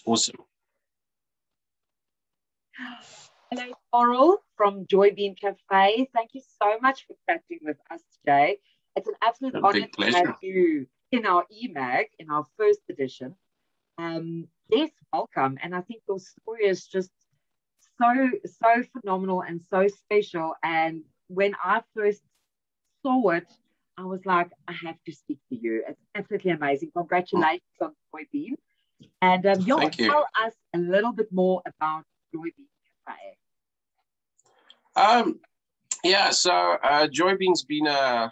awesome. Hello, Sarel from Bean Café. Thank you so much for chatting with us today. It's an absolute A honor big to have pleasure. you in our EMAG, in our first edition. Yes, welcome. And I think your story is just so phenomenal and so special. And when I first saw it, I was like, I have to speak to you. It's absolutely amazing. Mm, Congratulations on Bean. And yeah, thank you. tell us a little bit more about Bean Cafe. Um, yeah, so Joybean's been I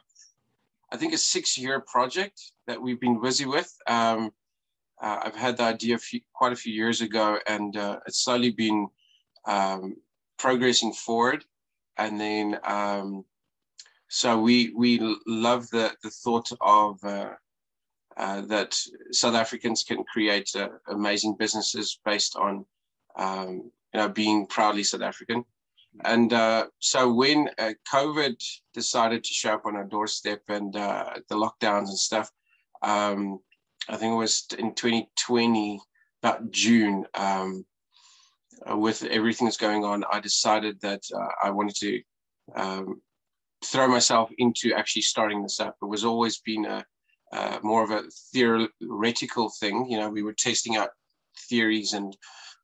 think a 6-year project that we've been busy with. I've had the idea quite a few years ago, and it's slowly been progressing forward. And then, so we love the thought of that South Africans can create amazing businesses based on being proudly South African. And so when COVID decided to show up on our doorstep and the lockdowns and stuff, I think it was in 2020, about June, with everything that's going on, I decided that I wanted to throw myself into actually starting this up. It was always been more of a theoretical thing. We were testing out theories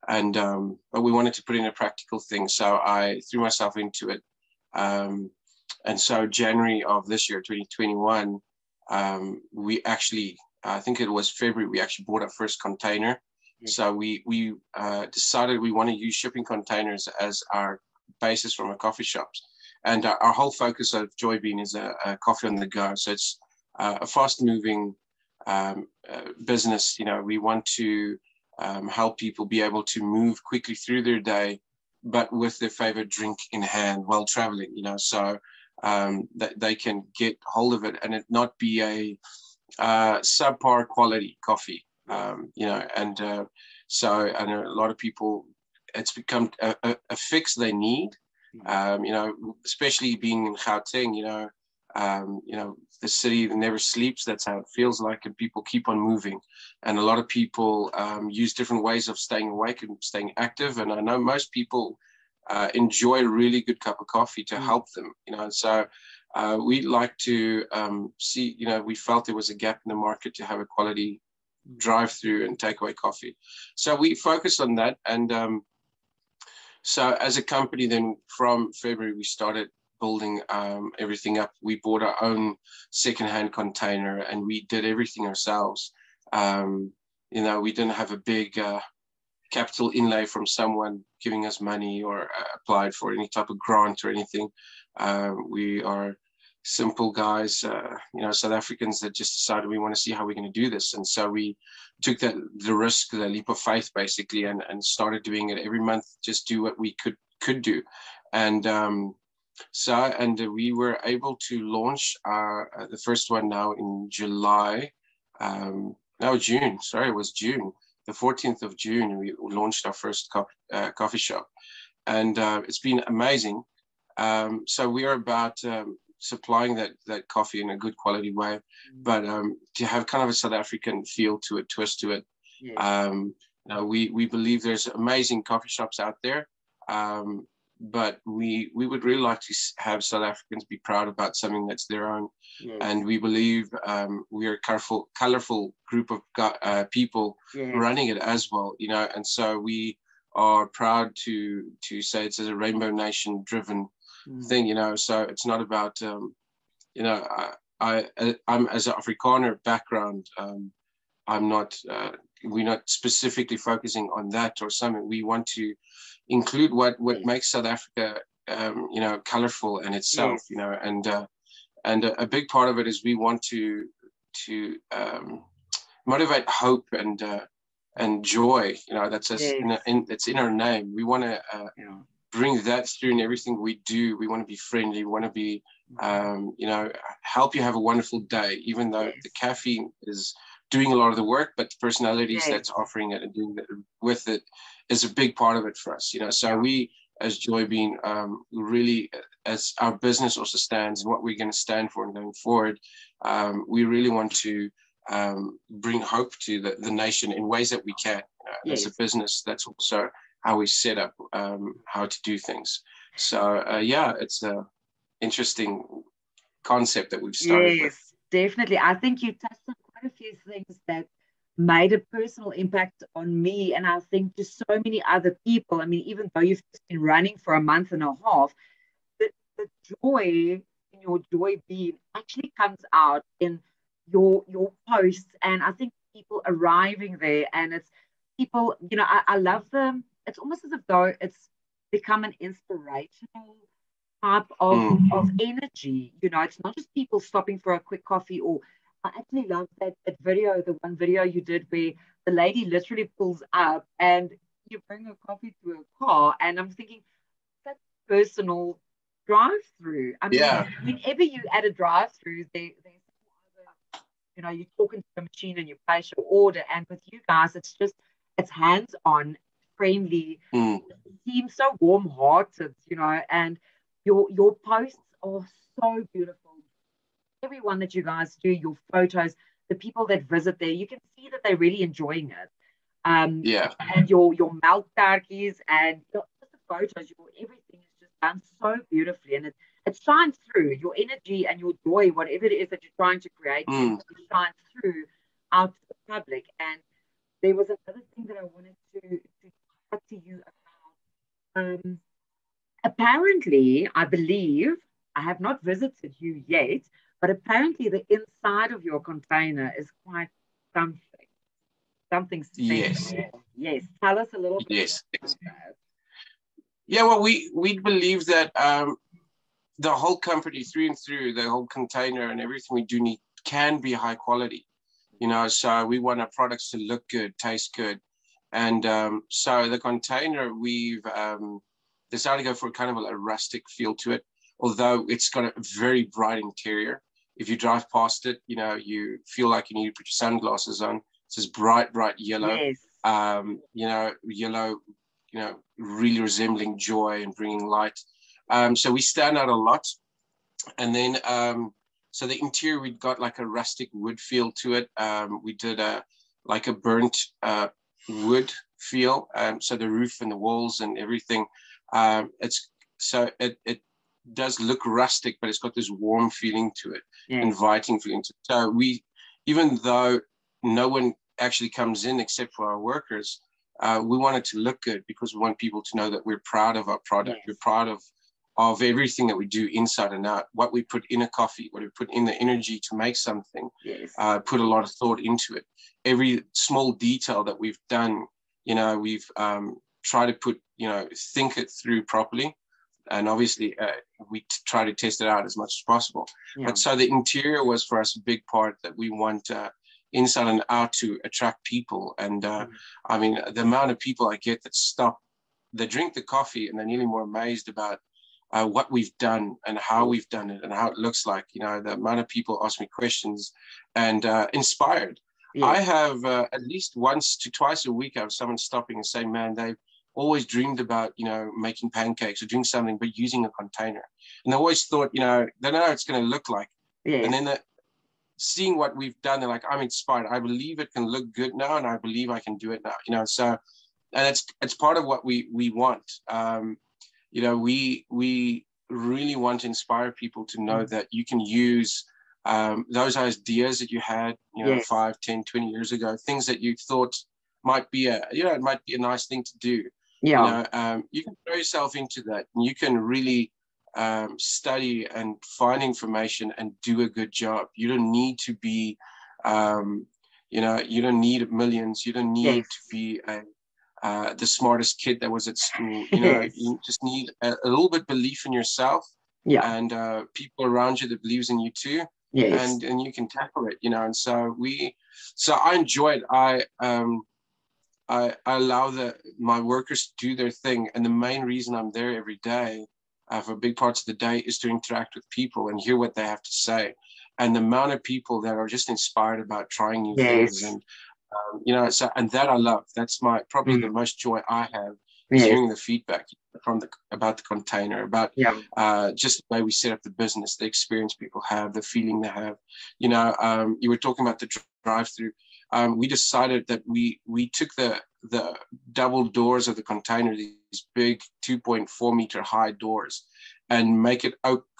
but we wanted to put in a practical thing. So I threw myself into it. And so January of this year, 2021, we actually, I think it was February, we actually bought our first container. Yes. So we decided we want to use shipping containers as our basis from our coffee shops. And our whole focus of Joybean is a coffee on the go. So it's a fast moving business. We want to help people be able to move quickly through their day, but with their favorite drink in hand while traveling, so that they can get hold of it and it not be a subpar quality coffee, so I know a lot of people, it's become a fix they need, especially being in Gauteng, the city never sleeps. That's how it feels like, and people keep on moving. And a lot of people use different ways of staying awake and staying active. And I know most people enjoy a really good cup of coffee to help them, So we like to see, we felt there was a gap in the market to have a quality drive-through and takeaway coffee. So we focused on that. And so as a company, then from February, we started building everything up. We bought our own secondhand container and we did everything ourselves. We didn't have a big capital inlay from someone giving us money or applied for any type of grant or anything. We are simple guys, South Africans that just decided we want to see how we're going to do this. And so we took the risk, the leap of faith, basically, and started doing it every month, just do what we could do. And we were able to launch the first one now in July. June. Sorry, it was June. The 14th of June, we launched our first coffee shop. And it's been amazing. So we are about supplying that coffee in a good quality way, but to have kind of a South African feel to it, twist to it. Yes. We believe there's amazing coffee shops out there. But we would really like to have South Africans be proud about something that's their own. Yes. And we believe we are a colorful group of people, yes, running it as well, and so we are proud to say it's a Rainbow Nation driven thing, so it's not about, I'm as an Afrikaner background, we're not specifically focusing on that or something. We want to include what makes South Africa, colorful in itself, yes, and a big part of it is we want to motivate hope and joy. That's us, yes, it's in our name. We want to bring that through in everything we do. We want to be friendly. We want to be, help you have a wonderful day, even though, yes, the caffeine is doing a lot of the work, but the personalities, yes, that's offering it and doing it with it is a big part of it for us. So we, as Joybean, really, as our business also stands and what we're going to stand for and going forward, we really want to bring hope to the nation in ways that we can. as a Yes. business, that's also how we set up how to do things. So yeah, it's a interesting concept that we've started with. Yes, definitely. I think you touched on quite a few things that made a personal impact on me, and I think to so many other people. I mean, even though you've just been running for a month and a half, the joy in your joy being actually comes out in your posts, and I think people arriving there, and it's people, I love them. It's almost as if though it's become an inspirational type of energy. It's not just people stopping for a quick coffee. Or I actually love that video, the one video you did where the lady literally pulls up and you bring a coffee to her car. And I'm thinking, that's personal drive-through. I mean, Yeah, whenever you at a drive-through, there's you're talking to the machine and you place your order. And with you guys, it's hands-on, friendly, seems so warm-hearted, and your posts are so beautiful. Everyone that you guys do, your photos, the people that visit there, you can see that they're really enjoying it. yeah. And your milk turkeys and just the photos, your everything is just done so beautifully, and it shines through your energy and your joy, whatever it is that you're trying to create, it shines through out to the public. And there was another thing that I wanted to talk to you about. Apparently, I believe, I have not visited you yet, but apparently the inside of your container is quite something, something Yes, special. Yes, tell us a little bit yes, about yes. that. Yeah, well, we believe that the whole company through and through, the whole container and everything we do need can be high quality. So we want our products to look good, taste good. And so the container, we've decided to go for kind of a rustic feel to it, although it's got a very bright interior. If you drive past it, you feel like you need to put your sunglasses on. It's this bright, bright yellow, Yes, yellow, really resembling joy and bringing light. So we stand out a lot. And then, so the interior, we've got like a rustic wood feel to it. We did like a burnt wood feel. So the roof and the walls and everything, it does look rustic, but it's got this warm feeling to it, yes, inviting feeling to it. So even though no one actually comes in except for our workers, we want it to look good because we want people to know that we're proud of our product. yes, We're proud of everything that we do inside and out, what we put in a coffee, what we put in the energy to make something, yes, put a lot of thought into it. Every small detail that we've done, we've tried to think it through properly. And obviously, we try to test it out as much as possible. yeah, But so the interior was for us a big part that we want inside and out to attract people. And I mean, the amount of people I get that stop, they drink the coffee and they're nearly more amazed about what we've done and how we've done it and how it looks like. The amount of people ask me questions and inspired. yes, I have at least once to twice a week, I have someone stopping and saying, man, they've always dreamed about, making pancakes or doing something, but using a container. And they always thought, they don't know how it's going to look like. yes, And then seeing what we've done, they're like, I'm inspired. I believe it can look good now, and I believe I can do it now. So, and it's part of what we want. We really want to inspire people to know that you can use those ideas that you had, yes, 5, 10, 20 years ago, things that you thought might be it might be a nice thing to do. yeah, You can throw yourself into that, and you can really study and find information and do a good job. You don't need to be, you don't need millions. You don't need yes, to be the smartest kid that was at school. yes, You just need a little bit belief in yourself yeah, and people around you that believes in you too. yes, And you can tackle it, and so I enjoy it. I allow my workers to do their thing. And the main reason I'm there every day for big parts of the day is to interact with people and hear what they have to say. And the amount of people that are just inspired about trying new things yes, and, and that I love. That's probably the most joy I have is yes, hearing the feedback about the container, about yeah, just the way we set up the business, the experience people have, the feeling they have. You were talking about the drive-through. we decided that we took the double doors of the container, these big 2.4 meter high doors, and make it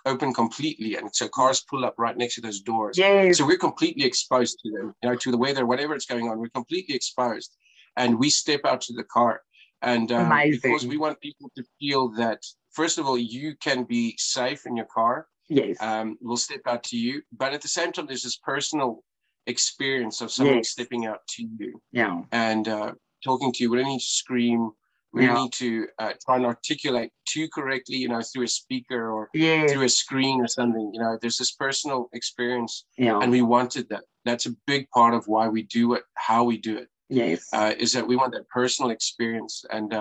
open completely. And so cars pull up right next to those doors. Yes. So we're completely exposed to them, to the weather, whatever is going on. We're completely exposed. And we step out to the car. And because we want people to feel that, first of all, you can be safe in your car. Yes. We'll step out to you. But at the same time, there's this personal experience of someone stepping out to you and talking to you. We don't need to scream. We don't need to try and articulate too correctly, through a speaker or through a screen or something. There's this personal experience, and we wanted that. That's a big part of why we do it, how we do it. Yes. Is that we want that personal experience, and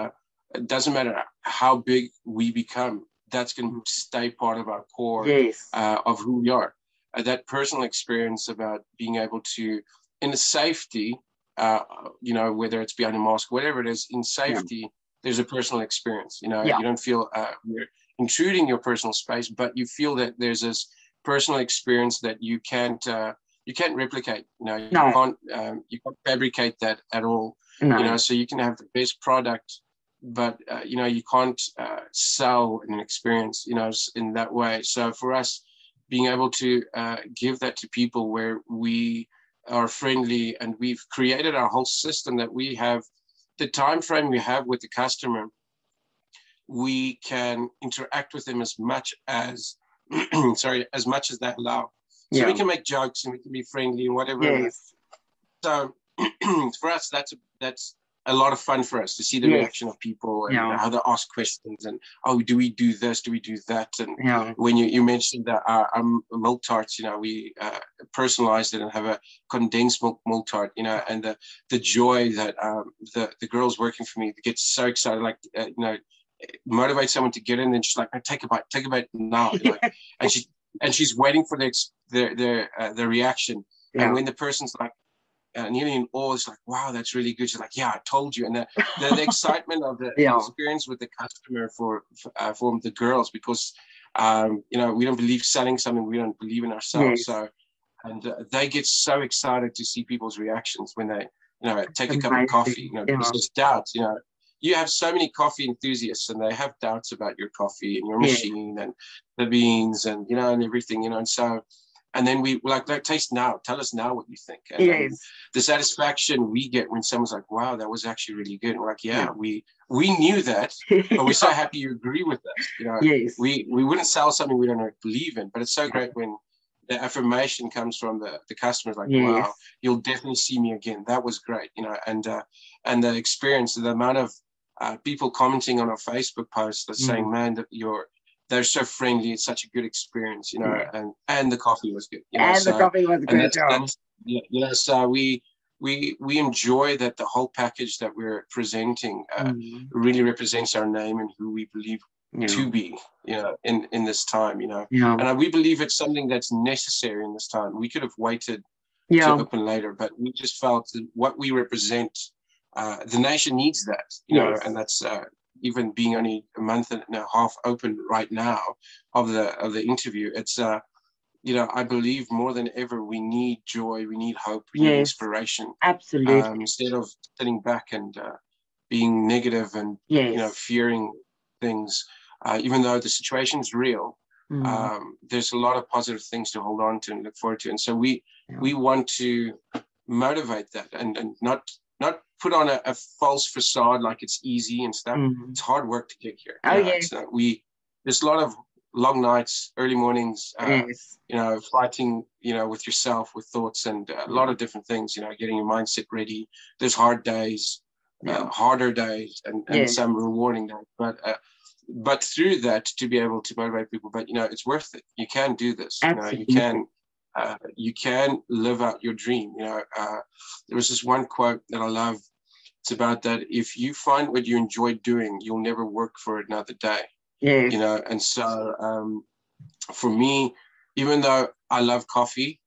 it doesn't matter how big we become. That's going to stay part of our core of who we are. That personal experience about being able to, in the safety, whether it's behind a mask, whatever it is, in safety, there's a personal experience. You don't feel you're intruding your personal space, but you feel that there's this personal experience that you can't replicate. You can't fabricate that at all. So you can have the best product, but you can't sell an experience, in that way. So for us, being able to give that to people where we are friendly, and we've created our whole system that we have the time frame we have with the customer, we can interact with them as much as as much as they allow. So we can make jokes and we can be friendly and whatever. So for us, that's a lot of fun for us to see the reaction of people and how they ask questions and, do we do this? Do we do that? And when you mentioned that our milk tarts, we personalized it and have a condensed milk tart, and the joy that the girls working for me get so excited, like, motivate someone to get in, and she's like, no, take a bite now. And she's waiting for the reaction. And when the person's like, nearly in awe, it's like, wow, that's really good. She's like, yeah, I told you. And the excitement of the experience with the customer for the girls, because we don't believe selling something we don't believe in ourselves. So, and they get so excited to see people's reactions when they take a cup of coffee. Because there's doubts. You have so many coffee enthusiasts, and they have doubts about your coffee and your machine and the beans and and everything. And so. And then we like taste now. Tell us now what you think. And the satisfaction we get when someone's like, "Wow, that was actually really good." And we're like, we knew that, but we're so happy you agree with us. We wouldn't sell something we don't believe in, but it's so great when the affirmation comes from the customers. Like, "Wow, you'll definitely see me again. That was great." And the experience, the amount of people commenting on our Facebook posts that's saying, "Man, that they're so friendly. It's such a good experience, and the coffee was good. The coffee was good. So we enjoy that the whole package that we're presenting really represents our name and who we believe to be, in this time, And we believe it's something that's necessary in this time. We could have waited to open later, but we just felt that what we represent, the nation needs that, and that's. Even being only a month and a half open right now of the interview, it's I believe more than ever we need joy, we need hope, we need inspiration. Absolutely. Instead of sitting back and being negative and fearing things, even though the situation is real, there's a lot of positive things to hold on to and look forward to. And so we want to motivate that and not put on a false facade like it's easy and stuff. It's hard work to get here. There's a lot of long nights, early mornings, fighting, with yourself, with thoughts and a lot of different things, getting your mindset ready. There's hard days, harder days and some rewarding days. But through that, to be able to motivate people, but it's worth it. You can do this. You can live out your dream. There was this one quote that I love. It's about that if you find what you enjoy doing, you'll never work for another day. And so for me, even though I love coffee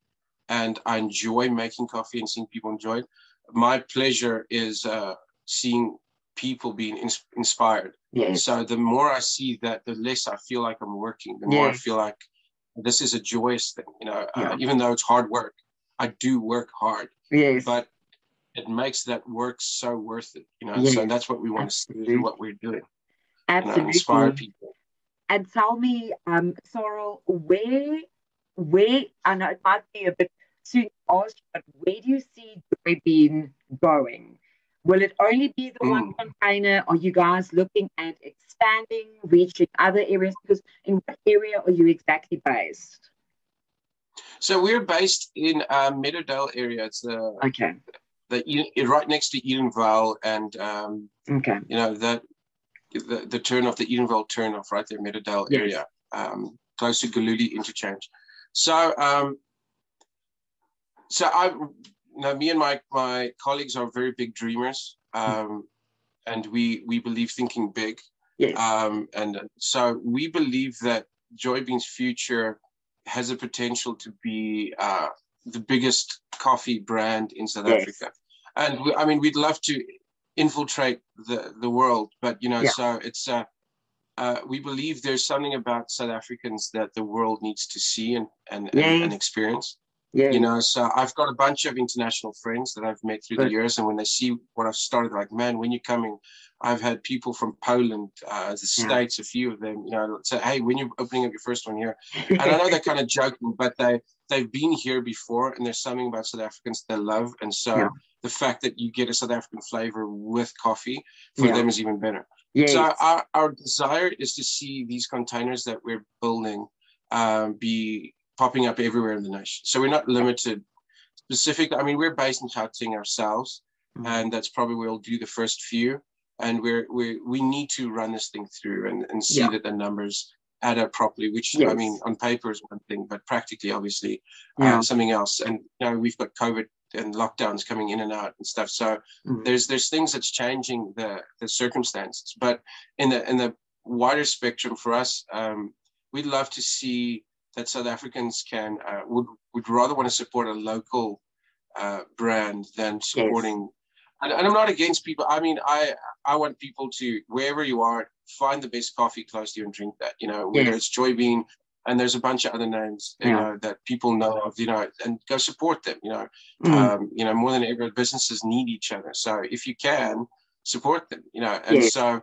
and I enjoy making coffee and seeing people enjoy it, my pleasure is seeing people being inspired. So the more I see that, the less I feel like I'm working, the more I feel like this is a joyous thing, even though it's hard work. I do work hard, but it makes that work so worth it, Yes, so that's what we want to see through what we're doing, inspire absolutely. people. And tell me, Sarel, where, I know it might be a bit soon to ask, but where do you see Joy Bean going? Will it only be the one Mm. container? Are you guys looking at expanding, reaching other areas? Because in what area are you exactly based? So we're based in Meadowdale area. It's Okay. right next to Edenvale, and Okay. that the turn off, the Edenvale turn off right there, Meadowdale Yes. area, close to Galuli interchange. So me and my colleagues are very big dreamers, and we believe thinking big. Yes. And so we believe that Joy Bean's future has a potential to be the biggest coffee brand in South Africa. And we'd love to infiltrate the world, but so it's we believe there's something about South Africans that the world needs to see and experience. So I've got a bunch of international friends that I've met through the years, and when they see what I've started, they're like, man, when you're coming, I've had people from Poland, the States, a few of them, say, hey, when you're opening up your first one here. And I know they're kind of joking, but they've been here before, and there's something about South Africans they love. And so the fact that you get a South African flavor with coffee for them is even better. So our desire is to see these containers that we're building be popping up everywhere in the nation. So we're not limited specifically. We're based in Gauteng ourselves, and that's probably where we'll do the first few. And we need to run this thing through and see that the numbers add up properly, which on paper is one thing, but practically, obviously, something else. And we've got COVID and lockdowns coming in and out and stuff. So there's things that's changing the circumstances. But in the wider spectrum for us, we'd love to see that South Africans would rather want to support a local brand than supporting. And I'm not against people. I want people to, wherever you are, find the best coffee close to you and drink that. Whether it's Joy Bean, and there's a bunch of other names that people know of. And go support them. More than ever, businesses need each other. So if you can support them, and so.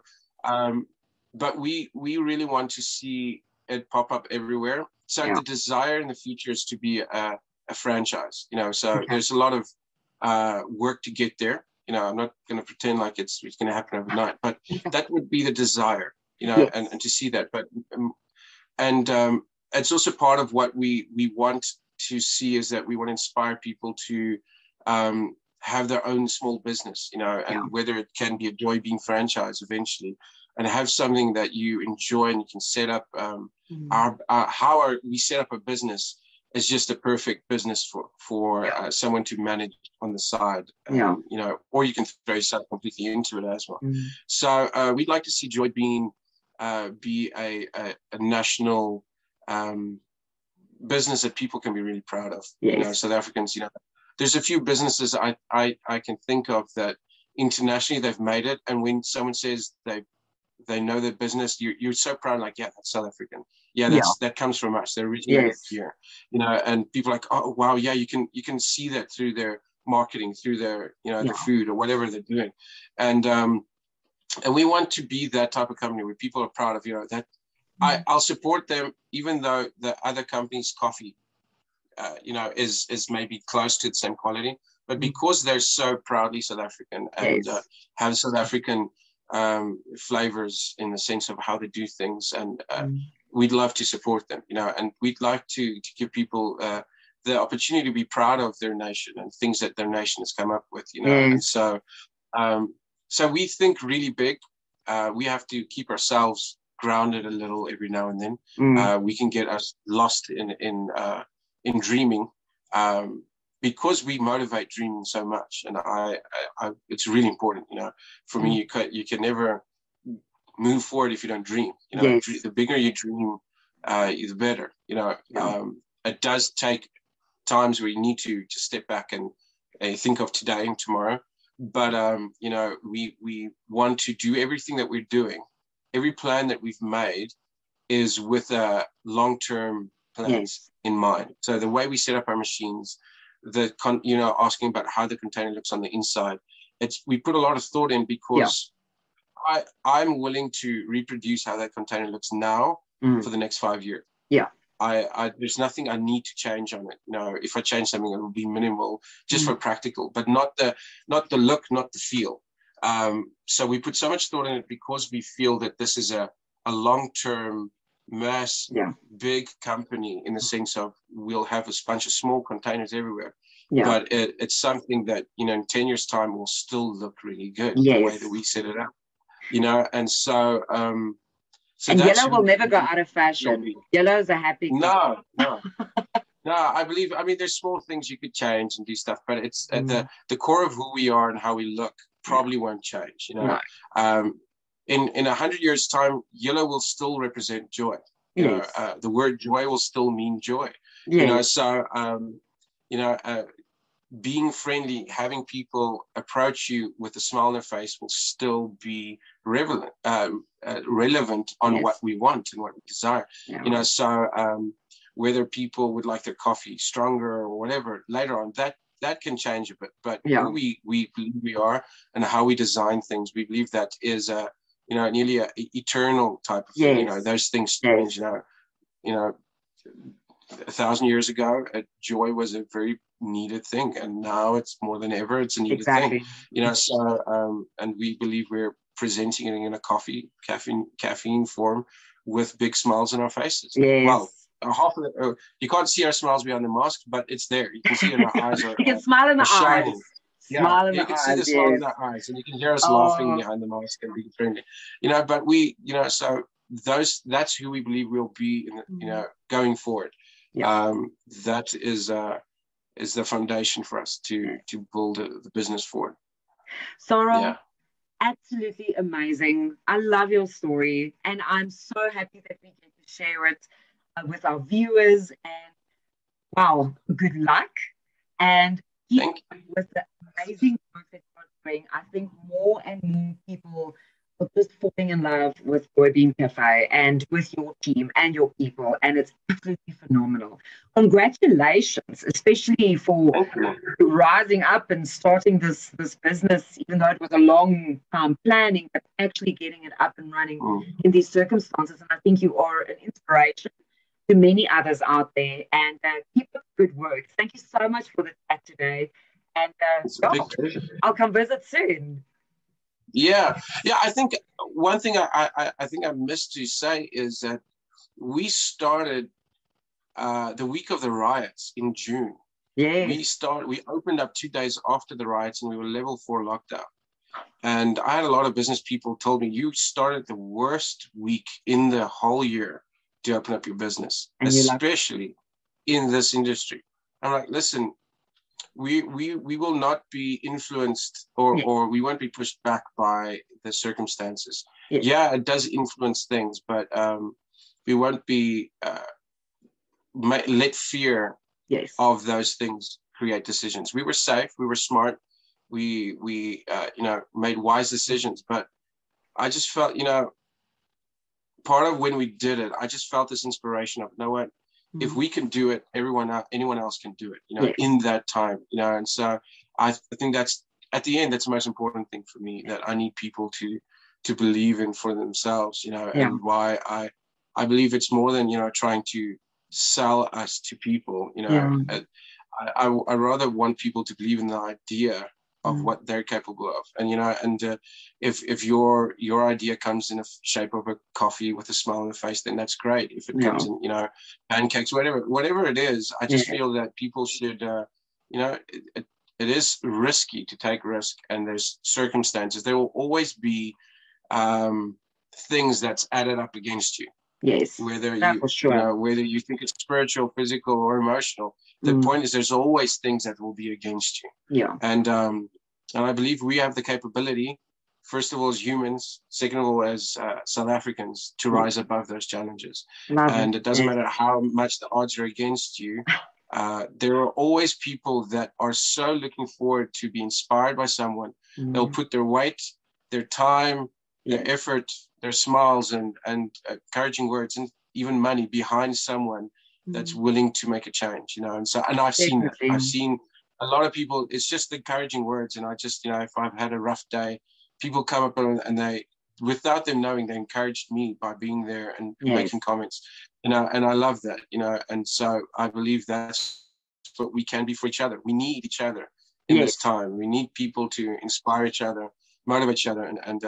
But we really want to see it pop up everywhere. So the desire in the future is to be a franchise, so there's a lot of work to get there. I'm not going to pretend like it's going to happen overnight, but that would be the desire, and to see that. But it's also part of what we want to see, is that we want to inspire people to have their own small business, and whether it can be a Joy Bean franchise eventually, and have something that you enjoy and you can set up. We set up a business is just a perfect business for someone to manage on the side, or you can throw yourself completely into it as well. So we'd like to see Joy Bean be a national business that people can be really proud of. South Africans, there's a few businesses I can think of that internationally they've made it, and when someone says they know their business, you're so proud, like, that's South African. That comes from us. They're originally here, and people are like, oh wow, you can see that through their marketing, through their their food or whatever they're doing, and we want to be that type of company where people are proud of that. I'll support them even though the other company's coffee is maybe close to the same quality, but because they're so proudly South African and have South African flavors in the sense of how they do things, and we'd love to support them, and we'd like to give people the opportunity to be proud of their nation and things that their nation has come up with, and so we think really big. We have to keep ourselves grounded a little every now and then. We can get us lost in dreaming, because we motivate dreaming so much, and I it's really important, for me. You can never move forward if you don't dream. The bigger you dream, the better. It does take times where you need to just step back and think of today and tomorrow. But we want to do everything that we're doing. Every plan that we've made is with a long-term plans in mind. So the way we set up our machines, asking about how the container looks on the inside. We put a lot of thought in because I'm willing to reproduce how that container looks now for the next 5 years. Yeah. There's nothing I need to change on it. If I change something, it will be minimal, just for practical, but not the look, not the feel. So we put so much thought in it because we feel that this is a long-term mass, big company in the sense of we'll have a bunch of small containers everywhere. Yeah. But it's something that, in 10 years' time will still look really good, the way that we set it up. And so... and yellow will never go out of fashion. Yellow is a happy color. No. I mean, there's small things you could change and do stuff, but it's at the core of who we are and how we look probably won't change. No. In 100 years' time, yellow will still represent joy. The word joy will still mean joy. Yes. Being friendly, having people approach you with a smile on their face will still be relevant on what we want and what we desire. Yeah. Whether people would like their coffee stronger or whatever later on, that can change a bit. But who we believe we are and how we design things, we believe that is nearly an eternal type of thing. Those things change. 1,000 years ago, joy was a very needed thing, and now it's more than ever it's a needed thing. And we believe we're presenting it in a caffeine form with big smiles on our faces. Well, half of it, you can't see our smiles behind the mask, but it's there. You can see in our eyes. You can smile in the eyes. Smile in the eyes. You can see the smile in our eyes, and you can hear us laughing behind the mask and being friendly. But we, so that's who we believe we'll be in going forward. That is the foundation for us to build the business forward. Sarel, absolutely amazing. I love your story, and I'm so happy that we get to share it with our viewers. And wow, good luck, and keep with the amazing work that you're doing. I think more and more people are just falling in love with Bean Café and with your team and your people, and it's absolutely phenomenal. Congratulations, especially for rising up and starting this business, even though it was a long time planning, but actually getting it up and running in these circumstances. And I think you are an inspiration to many others out there, and keep up good work. Thank you so much for the chat today, and I'll come visit soon. Yeah. I think one thing I think I missed to say is that we started the week of the riots in June. Yeah. We opened up 2 days after the riots, and we were level 4 lockdown. And I had a lot of business people told me, you started the worst week in the whole year to open up your business, and especially in this industry. I'm like, listen, we will not be influenced or we won't be pushed back by the circumstances. Yeah, it does influence things, but we won't be let fear of those things create decisions. We were safe, we were smart, we made wise decisions, but I just felt, part of when we did it, I just felt this inspiration of, what, if we can do it, anyone else can do it, in that time, and so I think that's, at the end, that's the most important thing for me, that I need people to believe in for themselves, and why I believe it's more than, trying to sell us to people, I rather want people to believe in the idea of what they're capable of, and if your idea comes in the shape of a coffee with a smile on the face, then that's great. If it comes in pancakes, whatever it is, I just feel that people should it is risky to take risk, and there's circumstances, there will always be things that's added up against you, whether whether you think it's spiritual, physical, or emotional. The point is, there's always things that will be against you. And I believe we have the capability, first of all, as humans, second of all, as South Africans, to rise above those challenges. And it doesn't matter how much the odds are against you. There are always people that are so looking forward to be inspired by someone. They'll put their weight, their time, their effort, their smiles, and encouraging words, and even money behind someone that's willing to make a change, and so, and I've seen that. a lot of people, it's just encouraging words. And I just, if I've had a rough day, people come up and they, without them knowing, they encouraged me by being there and making comments, and I love that, and so I believe that's what we can be for each other. We need each other in this time. We need people to inspire each other, motivate each other, and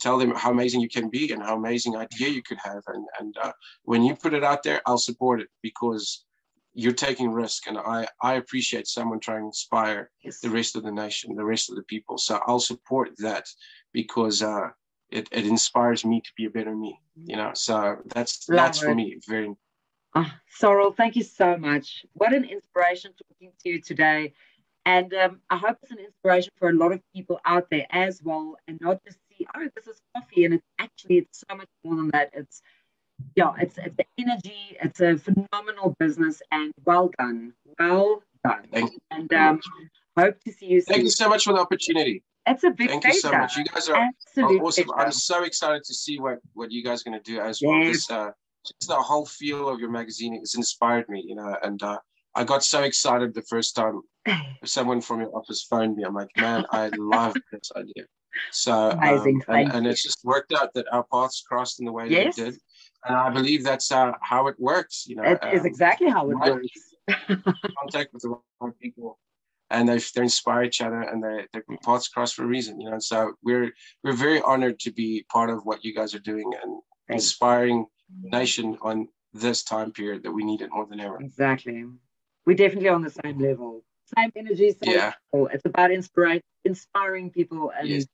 tell them how amazing you can be and how amazing idea you could have. And when you put it out there, I'll support it, because you're taking risk. And I appreciate someone trying to inspire the rest of the nation, the rest of the people. So I'll support that, because it inspires me to be a better me, so that's for me very. Sarel, thank you so much. What an inspiration talking to you today. And I hope it's an inspiration for a lot of people out there as well, and not just see, oh, this is coffee, and it's so much more than that. It's the energy. It's a phenomenal business, and well done. Thank you. And hope to see you soon. Thank you so much for the opportunity. It's a big Thank you so much. You guys are awesome. Pleasure. I'm so excited to see what you guys are going to do as well. This, just the whole feel of your magazine, it's inspired me, and I got so excited the first time someone from your office phoned me. I'm like, man, I love this idea. So amazing. And it's just worked out that our paths crossed in the way that it did. And I believe that's how it works. It is exactly how it works. Contact with the right people, and they inspire each other, and their paths cross for a reason. And so we're very honored to be part of what you guys are doing and inspiring the nation on this time period that we need it more than ever. Exactly. We're definitely on the same level, same energy. It's about inspiring people, and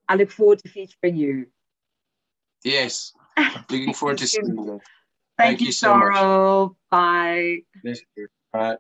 I look forward to featuring you. Yes, looking forward to seeing you. Thank you so much. Bye. Bye.